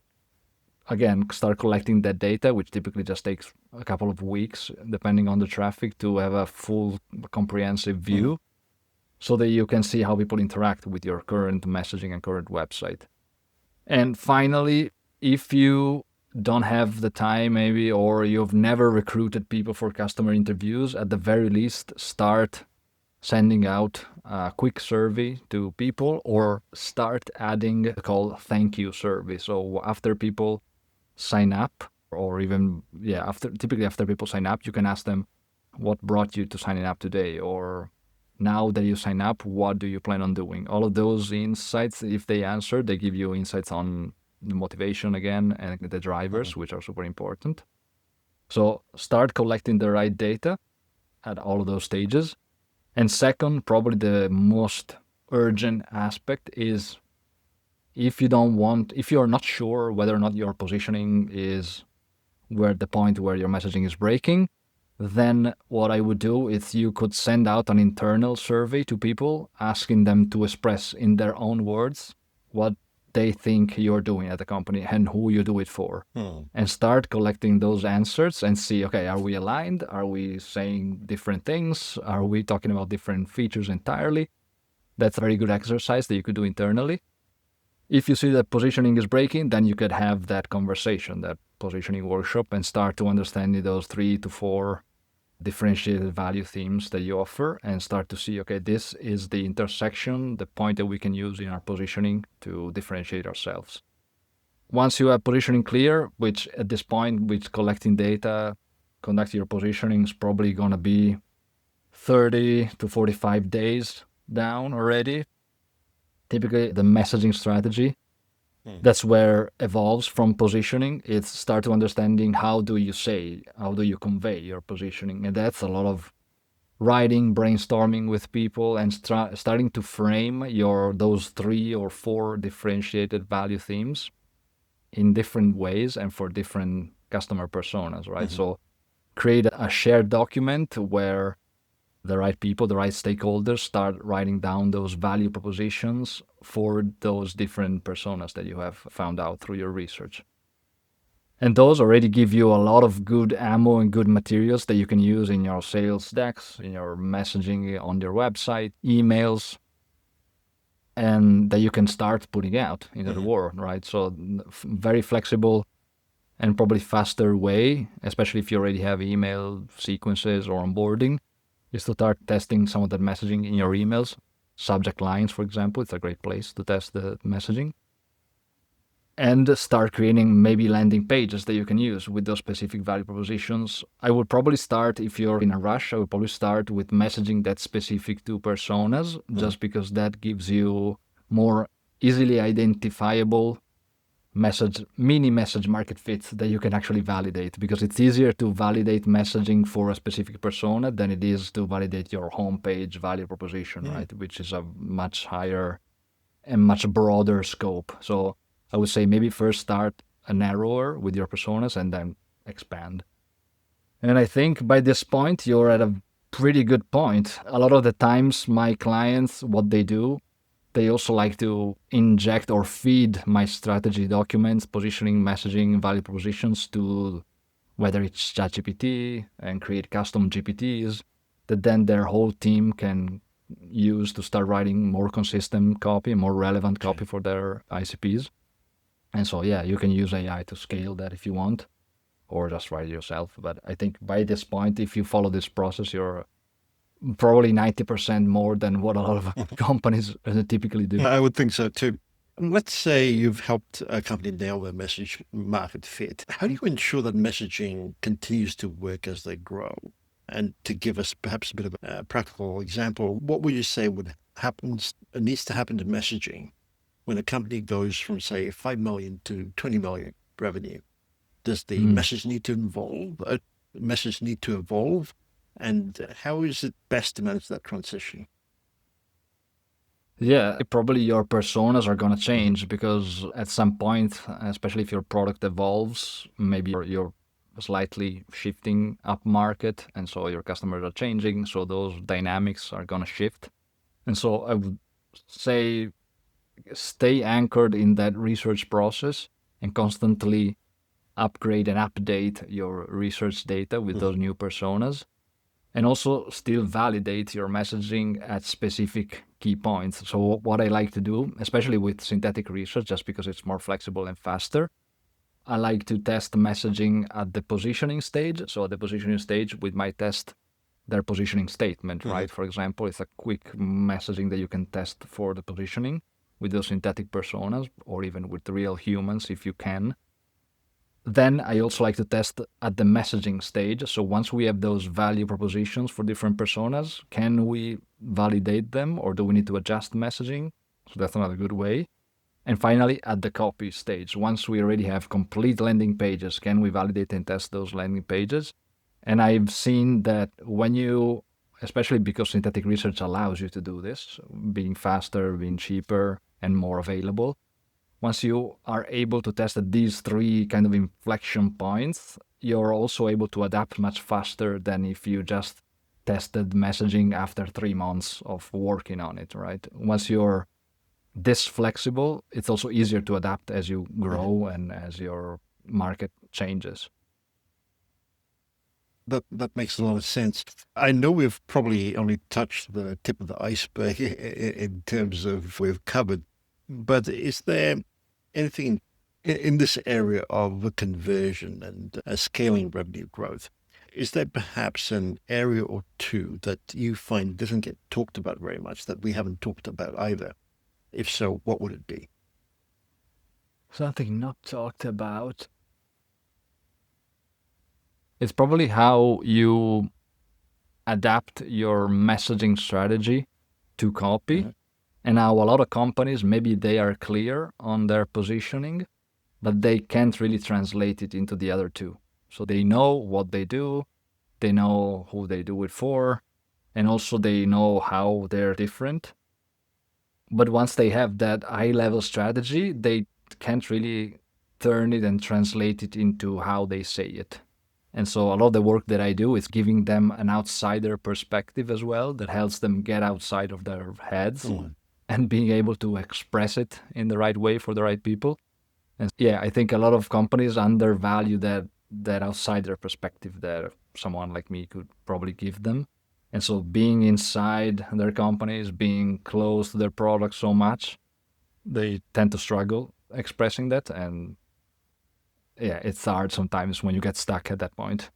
again, start collecting that data, which typically just takes a couple of weeks, depending on the traffic, to have a full comprehensive view so that you can see how people interact with your current messaging and current website. And finally, if you don't have the time maybe, or you've never recruited people for customer interviews, at the very least, start sending out a quick survey to people, or start adding a called thank you survey. So after people sign up, or even, typically after people sign up, you can ask them, what brought you to signing up today? Or now that you sign up, what do you plan on doing? All of those insights, if they answer, they give you insights on the motivation again and the drivers, which are super important. So start collecting the right data at all of those stages. And second, probably the most urgent aspect is if you're not sure whether or not your positioning is where the point where your messaging is breaking, then what I would do is you could send out an internal survey to people, asking them to express in their own words what they think you're doing at the company and who you do it for. And start collecting those answers and see, okay, are we aligned? Are we saying different things? Are we talking about different features entirely? That's a very good exercise that you could do internally. If you see that positioning is breaking, then you could have that conversation, that positioning workshop, and start to understand those 3 to 4 differentiated value themes that you offer, and start to see, okay, this is the intersection, the point that we can use in our positioning to differentiate ourselves. Once you have positioning clear, which at this point, with collecting data, conducting your positioning is probably going to be 30 to 45 days down already. Typically, the messaging strategy, that's where evolves from positioning. It's start to understanding how do you convey your positioning. And that's a lot of writing, brainstorming with people, and starting to frame those 3 or 4 differentiated value themes in different ways and for different customer personas, right? So create a shared document where the right people, the right stakeholders start writing down those value propositions for those different personas that you have found out through your research. And those already give you a lot of good ammo and good materials that you can use in your sales decks, in your messaging on your website, emails, and that you can start putting out into the world, right? So very flexible and probably faster way, especially if you already have email sequences or onboarding, is to start testing some of that messaging in your emails. Subject lines, for example, it's a great place to test the messaging. And start creating maybe landing pages that you can use with those specific value propositions. I would probably start, if you're in a rush, I would probably start with messaging that's specific to personas, just because that gives you more easily identifiable mini message market fits that you can actually validate, because it's easier to validate messaging for a specific persona than it is to validate your homepage value proposition, right? Which is a much higher and much broader scope. So I would say maybe first start a narrower with your personas and then expand. And I think by this point, you're at a pretty good point. A lot of the times my clients, what they do, they also like to inject or feed my strategy documents, positioning, messaging, value propositions to whether it's ChatGPT, and create custom GPTs that then their whole team can use to start writing more consistent copy, more relevant copy for their ICPs. And so, yeah, you can use AI to scale that if you want, or just write it yourself. But I think by this point, if you follow this process, you're probably 90% more than what a lot of companies typically do. I would think so too. Let's say you've helped a company nail their message market fit. How do you ensure that messaging continues to work as they grow? And to give us perhaps a bit of a practical example, what would you say needs to happen to messaging when a company goes from, say, 5 million to 20 million revenue? Does the message need to evolve? And how is it best to manage that transition? Yeah, probably your personas are going to change because at some point, especially if your product evolves, maybe you're slightly shifting up market, and so your customers are changing, so those dynamics are going to shift. And so I would say stay anchored in that research process and constantly upgrade and update your research data with those new personas, and also still validate your messaging at specific key points. So what I like to do, especially with synthetic research, just because it's more flexible and faster, I like to test messaging at the positioning stage. So at the positioning stage, we might test their positioning statement, right? For example, it's a quick messaging that you can test for the positioning with those synthetic personas, or even with real humans if you can. Then I also like to test at the messaging stage. So once we have those value propositions for different personas, can we validate them, or do we need to adjust messaging? So that's another good way. And finally, at the copy stage, once we already have complete landing pages, can we validate and test those landing pages? And I've seen that when you, especially because synthetic research allows you to do this, being faster, being cheaper, and more available, once you are able to test at these three kind of inflection points, you're also able to adapt much faster than if you just tested messaging after 3 months of working on it, right? Once you're this flexible, it's also easier to adapt as you grow and as your market changes. That makes a lot of sense. I know we've probably only touched the tip of the iceberg in terms of we've covered, but is there anything in this area of the conversion and scaling revenue growth? Is there perhaps an area or two that you find doesn't get talked about very much that we haven't talked about either? If so, what would it be? Something not talked about. It's probably how you adapt your messaging strategy to copy. And now a lot of companies, maybe they are clear on their positioning, but they can't really translate it into the other two. So they know what they do, they know who they do it for, and also they know how they're different. But once they have that high-level strategy, they can't really turn it and translate it into how they say it. And so a lot of the work that I do is giving them an outsider perspective as well that helps them get outside of their heads and being able to express it in the right way for the right people. And yeah, I think a lot of companies undervalue that outsider perspective that someone like me could probably give them. And so being inside their companies, being close to their products so much, they tend to struggle expressing that. And yeah, it's hard sometimes when you get stuck at that point.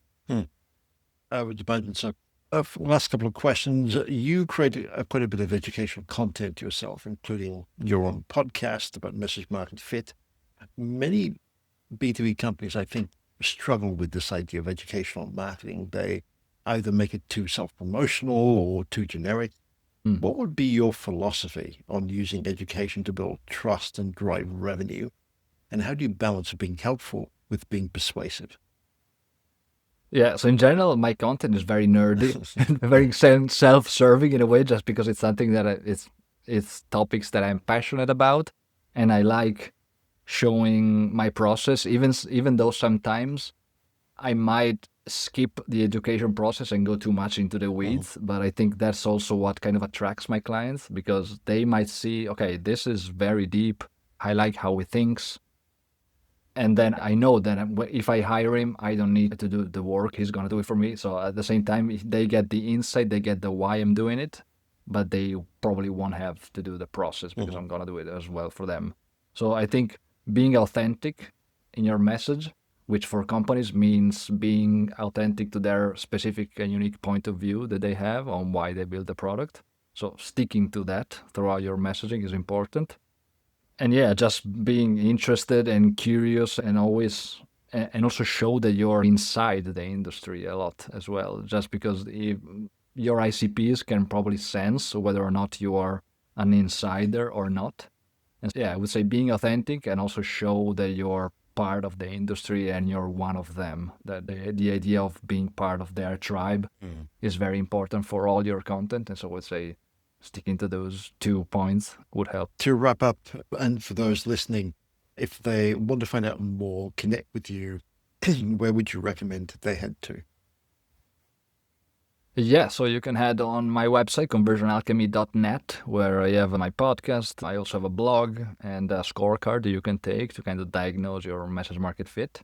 I would imagine so. Last couple of questions. You create quite a bit of educational content yourself, including your own podcast about message market fit. Many B2B companies, I think, struggle with this idea of educational marketing. They either make it too self-promotional or too generic. What would be your philosophy on using education to build trust and drive revenue? And how do you balance being helpful with being persuasive? Yeah, so in general, my content is very nerdy and very self-serving in a way, just because it's something that it's topics that I'm passionate about, and I like showing my process, even though sometimes I might skip the education process and go too much into the weeds. But I think that's also what kind of attracts my clients, because they might see, okay, this is very deep. I like how he thinks. And then I know that if I hire him, I don't need to do the work. He's going to do it for me. So at the same time, if they get the insight, they get the why I'm doing it, but they probably won't have to do the process because I'm going to do it as well for them. So I think being authentic in your message, which for companies means being authentic to their specific and unique point of view that they have on why they build the product. So sticking to that throughout your messaging is important. And yeah, just being interested and curious and always, and also show that you're inside the industry a lot as well. Just because if your ICPs can probably sense whether or not you are an insider or not. And yeah, I would say being authentic and also show that you're part of the industry and you're one of them. That the idea of being part of their tribe is very important for all your content. And so I would say sticking to those 2 points would help. To wrap up, and for those listening, if they want to find out more, connect with you, where would you recommend they head to? Yeah, so you can head on my website, conversionalchemy.net, where I have my podcast. I also have a blog and a scorecard that you can take to kind of diagnose your message market fit.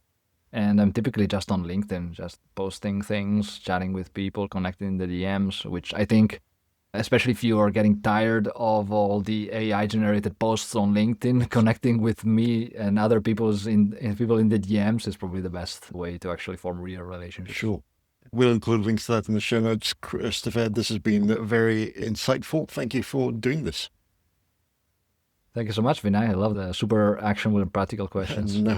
And I'm typically just on LinkedIn, just posting things, chatting with people, connecting in the DMs, which I think, especially if you are getting tired of all the AI-generated posts on LinkedIn, connecting with me and other people in the DMs is probably the best way to actually form real relationships. Sure. We'll include links to that in the show notes. Christopher, this has been very insightful. Thank you for doing this. Thank you so much, Vinay. I love the super actionable and practical questions. No